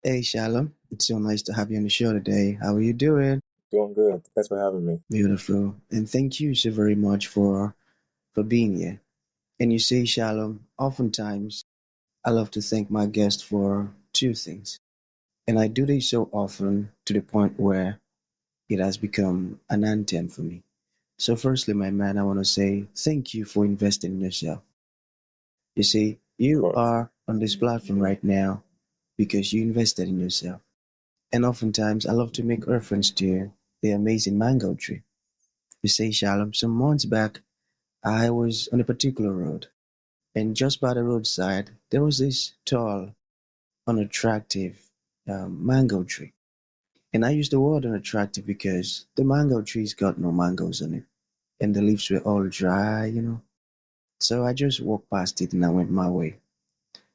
Hey, Shalom. It's so nice to have you on the show today. How are you doing? Doing good. Thanks for having me. Beautiful. And thank you so very much for being here. And you see, Shalom, oftentimes I love to thank my guest for two things. And I do this so often to the point where it has become an anthem for me. So firstly, my man, I want to say thank you for investing in yourself. You see, Of you course. are on this platform right now because you invested in yourself. And oftentimes I love to make reference to the amazing mango tree. You see, Shalom, some months back, I was on a particular road, and just by the roadside, there was this tall, unattractive mango tree. And I use the word unattractive because the mango tree's got no mangoes on it, and the leaves were all dry. So I just walked past it and I went my way.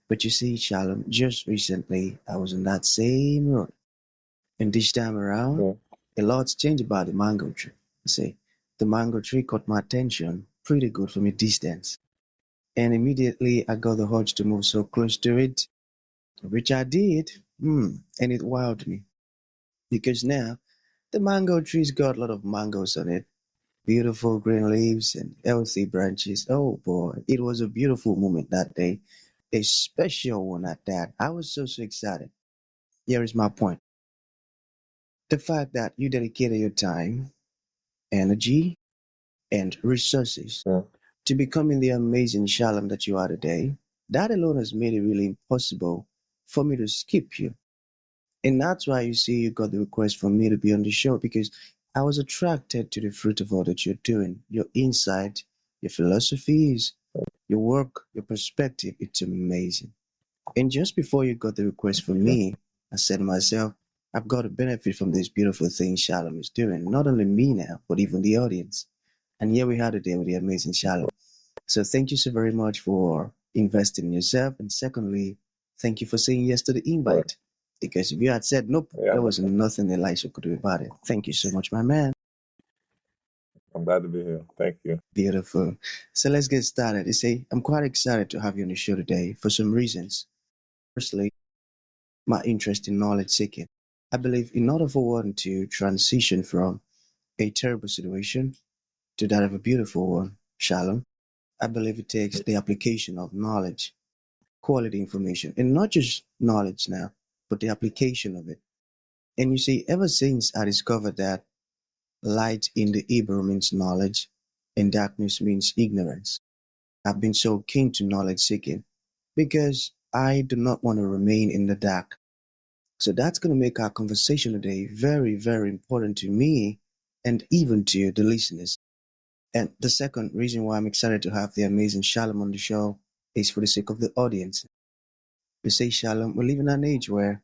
But you see, Shalom, just recently I was on that same road, and this time around, Yeah. a lot's changed about the mango tree. You see, the mango tree caught my attention pretty good from a distance. And immediately I got the urge to move so close to it, which I did. And it wowed me because now the mango tree's got a lot of mangoes on it, beautiful green leaves and healthy branches. Oh boy, it was a beautiful moment that day, a special one at that. I was so excited. Here is my point. The fact that you dedicated your time, energy, and resources Yeah. to becoming the amazing Shalom that you are today, that alone has made it really impossible for me to skip you. And that's why you see you got the request from me to be on the show because I was attracted to the fruit of all that you're doing, your insight, your philosophies, your work, your perspective. It's amazing. And just before you got the request from Yeah. me, I said to myself, I've got to benefit from this beautiful thing Shalom is doing. Not only me now, but even the audience. And here we are today with the amazing Shalom. So thank you so very much for investing in yourself. And secondly, thank you for saying yes to the Right. invite. Because if you had said nope, Yeah. there was nothing Elisha could do about it. Thank you so much, my man. I'm glad to be here. Thank you. Beautiful. So let's get started. You see, I'm quite excited to have you on the show today for some reasons. Firstly, my interest in knowledge seeking. I believe in order for one to transition from a terrible situation to that of a beautiful one, Shalom, I believe it takes the application of knowledge, quality information, and not just knowledge now, but the application of it. And you see, ever since I discovered that light in the Hebrew means knowledge and darkness means ignorance, I've been so keen to knowledge seeking because I do not want to remain in the dark. So that's going to make our conversation today very, very important to me and even to the listeners. And the second reason why I'm excited to have the amazing Shalom on the show is for the sake of the audience. You say, Shalom, we live in an age where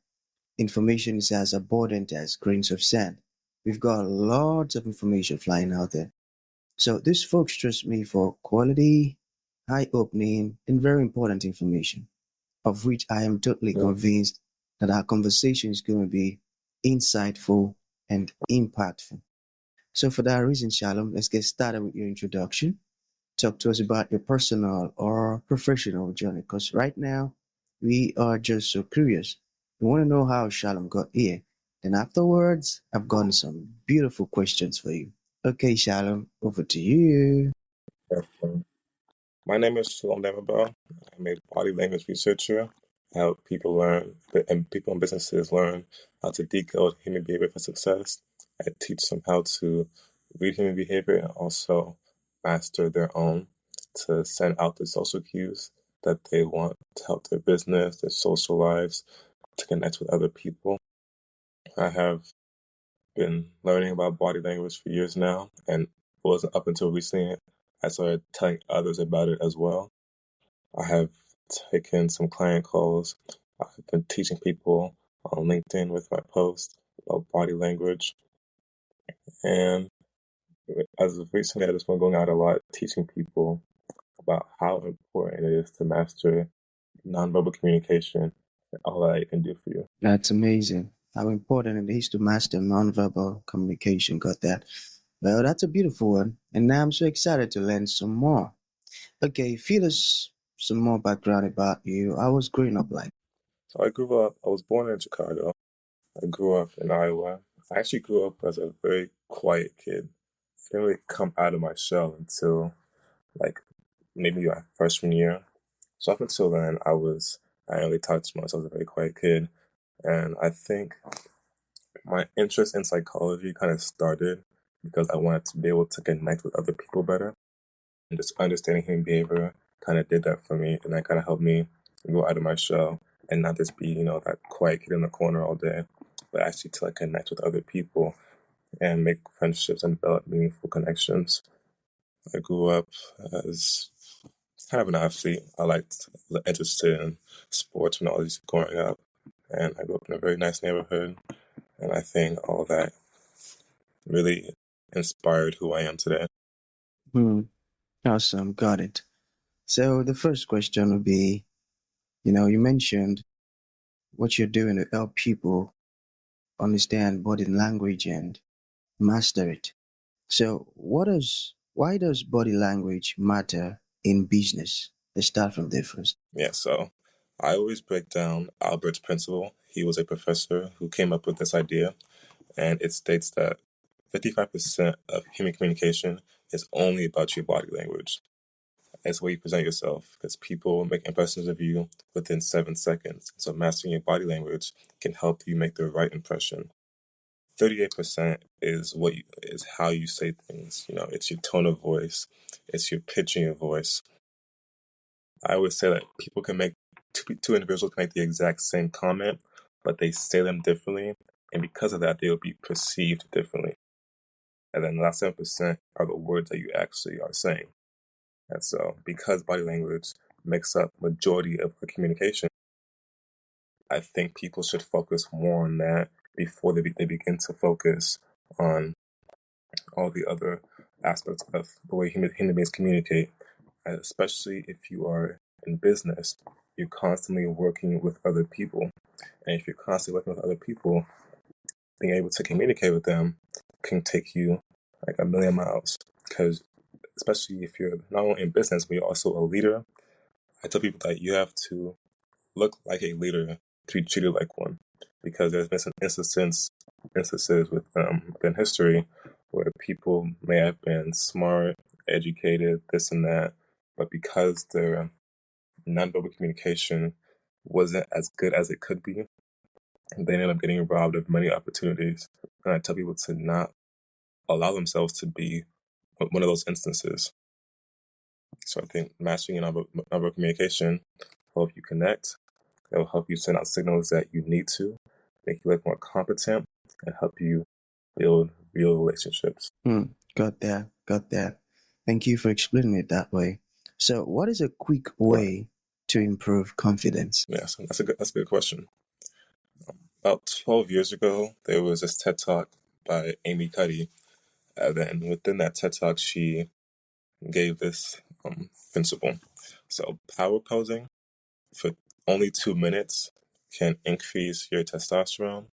information is as abundant as grains of sand. We've got lots of information flying out there. So these folks trust me for quality, eye-opening, and very important information, of which I am totally Yeah. convinced that our conversation is going to be insightful and impactful. So for that reason, Shalom, let's get started with your introduction. Talk to us about your personal or professional journey, because right now we are just so curious. We want to know how Shalom got here. Then afterwards, I've gotten some beautiful questions for you. Okay, Shalom, over to you. Yes, my name is Shalom Namabal. I'm a body language researcher. I help people learn and people and businesses learn how to decode human behavior for success. I teach them how to read human behavior and also master their own to send out the social cues that they want to help their business, their social lives, to connect with other people. I have been learning about body language for years now, and it wasn't up until recently I started telling others about it as well. I have taken some client calls. I've been teaching people on LinkedIn with my posts about body language, and as of recently, I just been going out a lot teaching people about how important it is to master nonverbal communication and all that it can do for you. That's amazing. How important it is to master nonverbal communication. Got that? Well, that's a beautiful one. And now I'm so excited to learn some more. Okay, feel us some more background about you. I was growing up like. So I was born in Chicago. I grew up in Iowa. I actually grew up as a very quiet kid. I didn't really come out of my shell until like maybe my freshman year. So up until then, I didn't really talk too much. I was a very quiet kid. And I think my interest in psychology kind of started because I wanted to be able to connect with other people better. And just understanding human behavior kind of did that for me. And that kind of helped me go out of my shell and not just be, that quiet kid in the corner all day, but actually to like connect with other people and make friendships and develop meaningful connections. I grew up as kind of an athlete. I liked interested in sports when I was growing up, and I grew up in a very nice neighborhood. And I think all that really inspired who I am today. Hmm. Awesome. Got it. So the first question would be, you mentioned what you're doing to help people understand body language and master it. So why does body language matter in business? Let's start from there first. Yeah, so I always break down Albert's principle. He was a professor who came up with this idea, and it states that 55% of human communication is only about your body language. It's the way you present yourself, because people make impressions of you within 7 seconds. So mastering your body language can help you make the right impression. 38% is how you say things. It's your tone of voice, it's your pitch in your voice. I always say that people can make two individuals can make the exact same comment, but they say them differently, and because of that, they will be perceived differently. And then the last 7% are the words that you actually are saying. And so, because body language makes up majority of the communication, I think people should focus more on that before they begin to focus on all the other aspects of the way human beings communicate. Especially if you are in business, you're constantly working with other people. And if you're constantly working with other people, being able to communicate with them can take you like a million miles. Because especially if you're not only in business, but you're also a leader, I tell people that you have to look like a leader to be treated like one. Because there's been some instances within history where people may have been smart, educated, this and that, but because their nonverbal communication wasn't as good as it could be, they ended up getting robbed of many opportunities. And I tell people to not allow themselves to be one of those instances. So I think mastering your nonverbal communication will help you connect. It will help you send out signals that you need to, make you look more competent, and help you build real relationships. Got that. Got that. Thank you for explaining it that way. So what is a quick Right. way to improve confidence? Yeah, so that's a good question. About 12 years ago, there was this TED Talk by Amy Cuddy. And then within that TED Talk, she gave this principle. So power posing for only 2 minutes can increase your testosterone,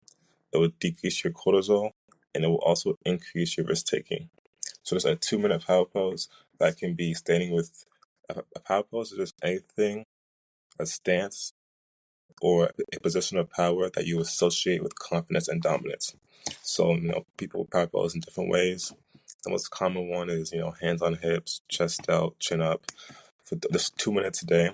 it will decrease your cortisol, and it will also increase your risk taking. So there's a 2 minute power pose that can be standing with a power pose is just anything, a stance, or a position of power that you associate with confidence and dominance. So, people power pose in different ways. The most common one is, hands on hips, chest out, chin up for just 2 minutes a day.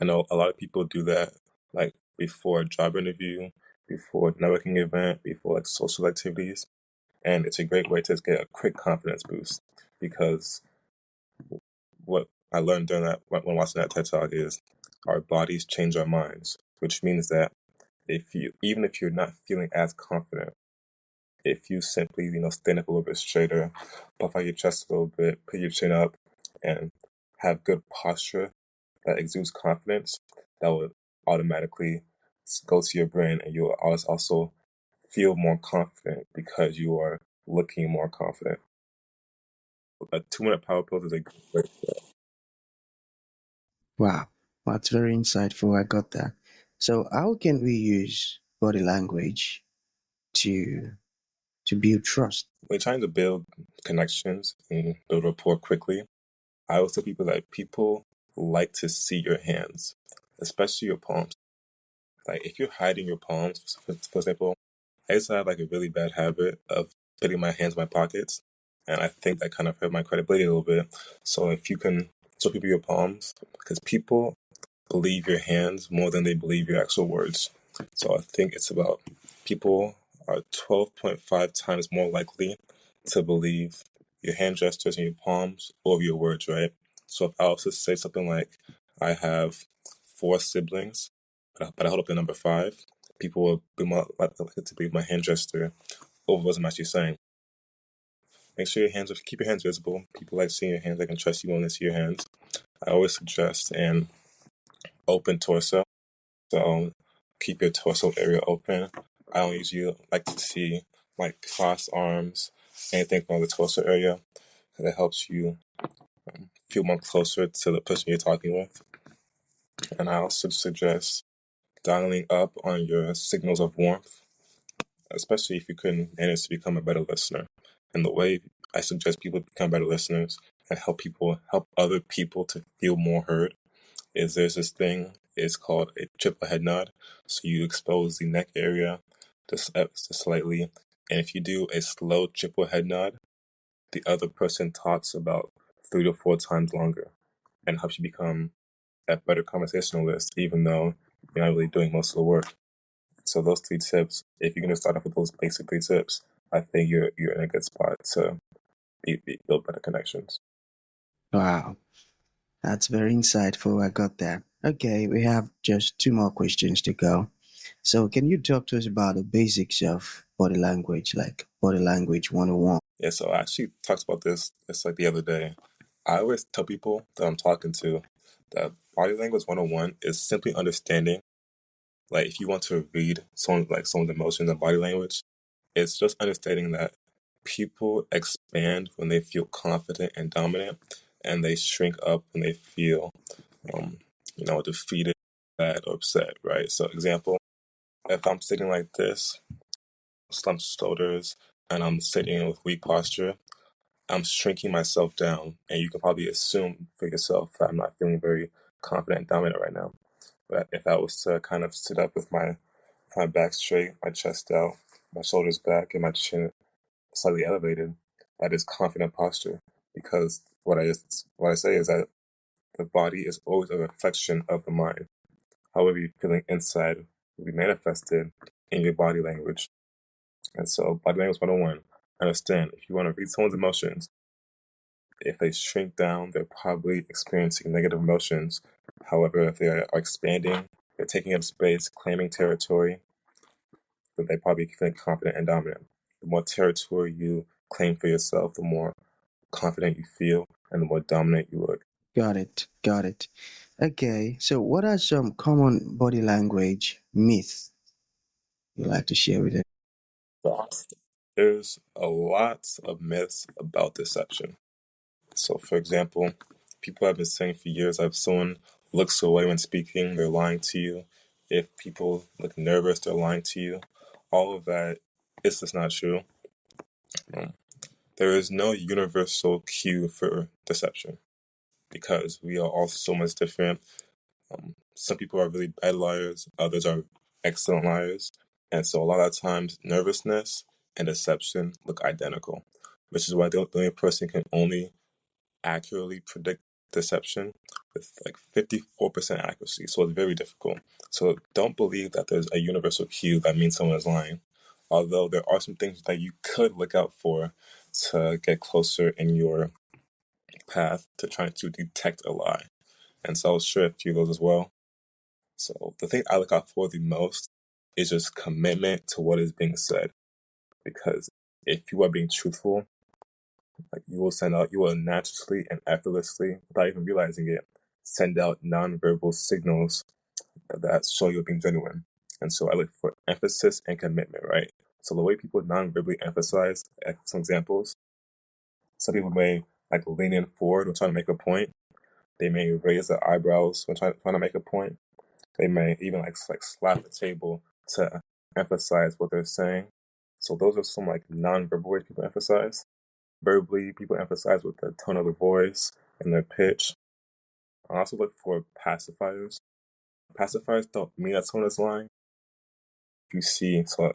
I know a lot of people do that like before a job interview, before a networking event, before like social activities. And it's a great way to just get a quick confidence boost because what I learned during that when watching that TED Talk is our bodies change our minds, which means that even if you're not feeling as confident, if you simply, stand up a little bit straighter, puff out your chest a little bit, put your chin up, and have good posture that exudes confidence, that would automatically go to your brain, and you'll also feel more confident because you are looking more confident. A 2 minute power pose is a great way. Wow, that's very insightful. I got that. So how can we use body language to build trust? When trying to build connections and build rapport quickly, I always tell people that people like to see your hands, especially your palms. Like if you're hiding your palms, for example, I used to have like a really bad habit of putting my hands in my pockets, and I think that kind of hurt my credibility a little bit. So if you can show people your palms, because people believe your hands more than they believe your actual words. So I think it's about people are 12.5 times more likely to believe your hand gestures and your palms over your words, right? So if I also say something like, I have 4 siblings, but I hold up the number 5, people will be more likely to believe my hand gesture over what I'm actually saying. Make sure keep your hands visible. People like seeing your hands. They can trust you when they see your hands. I always suggest an open torso. So keep your torso area open. I don't usually like to see like crossed arms, anything from the torso area, because it helps you feel more closer to the person you're talking with. And I also suggest dialing up on your signals of warmth, especially if you can manage to become a better listener. And the way I suggest people become better listeners and help other people to feel more heard is there's this thing, it's called a triple head nod. So you expose the neck area just slightly. And if you do a slow triple head nod, the other person talks about 3 to 4 times longer and helps you become a better conversationalist, even though you're not really doing most of the work. So those 3 tips, if you're going to start off with those basic 3 tips, I think you're in a good spot to build better connections. Wow, that's very insightful. I got that. Okay, we have just 2 more questions to go. So, can you talk to us about the basics of body language, like body language 101? Yeah, so I actually talked about this just like the other day. I always tell people that I'm talking to that body language 101 is simply understanding. Like if you want to read someone's emotions and body language, it's just understanding that people expand when they feel confident and dominant, and they shrink up when they feel, um, defeated, sad, or upset. Right. So, example: if I'm sitting like this, slumped shoulders, and I'm sitting with weak posture, I'm shrinking myself down, and you can probably assume for yourself that I'm not feeling very confident and dominant right now. But if I was to kind of sit up with my back straight, my chest out, my shoulders back, and my chin slightly elevated, that is confident posture. Because what I say is that the body is always a reflection of the mind. However you're feeling inside will be manifested in your body language. And so body language 101, understand if you want to read someone's emotions, if they shrink down, they're probably experiencing negative emotions. However, if they are expanding, they're taking up space, claiming territory, then they probably feeling confident and dominant. The more territory you claim for yourself, the more confident you feel, and the more dominant you look. Got it. Got it. Okay, so what are some common body language myths you'd like to share with us? There's a lot of myths about deception. So, for example, people have been saying for years if someone looks away when speaking, they're lying to you. If people look nervous, they're lying to you. All of that is just not true. Um, there is no universal cue for deception because we are all so much different. Some people are really bad liars, others are excellent liars. And so a lot of times, nervousness and deception look identical, which is why the only person can only accurately predict deception with like 54% accuracy. So it's very difficult. So don't believe that there's a universal cue that means someone is lying. Although there are some things that you could look out for to get closer in your path to trying to detect a lie. And so I'll share a few of those as well. So the thing I look out for the most is just commitment to what is being said. Because if you are being truthful, like you will naturally and effortlessly, without even realizing it, send out nonverbal signals that show you're being genuine. And so I look for emphasis and commitment, right? So the way people non-verbally emphasize, some examples, some people may like lean in forward when trying to make a point. They may raise their eyebrows when trying to make a point. They may even like slap the table to emphasize what they're saying. So those are some like non-verbal ways people emphasize. Verbally, people emphasize with the tone of the voice and their pitch. I also look for pacifiers. Pacifiers don't mean that someone is lying. you see, so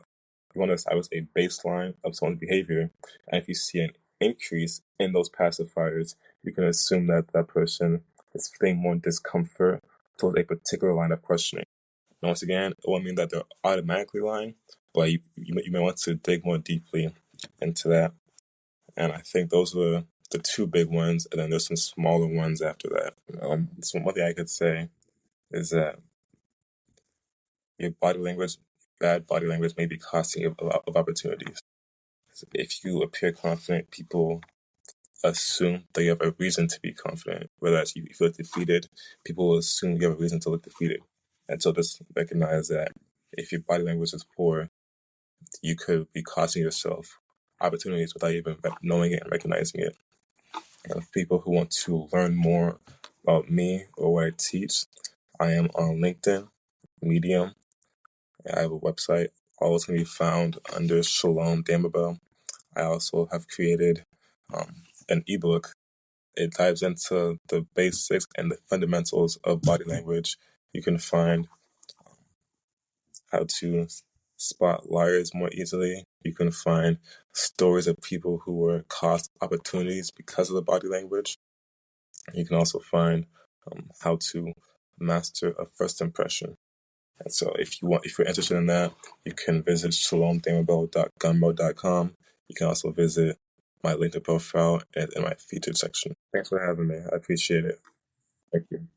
you want to establish a baseline of someone's behavior, and if you see an increase in those pacifiers, you can assume that that person is feeling more discomfort towards a particular line of questioning. And once again, it won't mean that they're automatically lying, but you may want to dig more deeply into that. And I think those are the two big ones, and then there's some smaller ones after that. So one thing I could say is that your body language, bad body language, may be costing you a lot of opportunities. If you appear confident, people assume that you have a reason to be confident. Whereas if you feel defeated, people will assume you have a reason to look defeated. And so just recognize that if your body language is poor, you could be costing yourself opportunities without even knowing it and recognizing it. And for people who want to learn more about me or what I teach, I am on LinkedIn, Medium. I have a website. All is going to be found under Shalom Namabal. I also have created an ebook. It dives into the basics and the fundamentals of body language. You can find how to spot liars more easily. You can find stories of people who were cost opportunities because of the body language. You can also find how to master a first impression. And so if you're interested in that, you can visit shalomdamabel.gumroad.com. You can also visit my LinkedIn profile and in my featured section. Thanks for having me. I appreciate it. Thank you.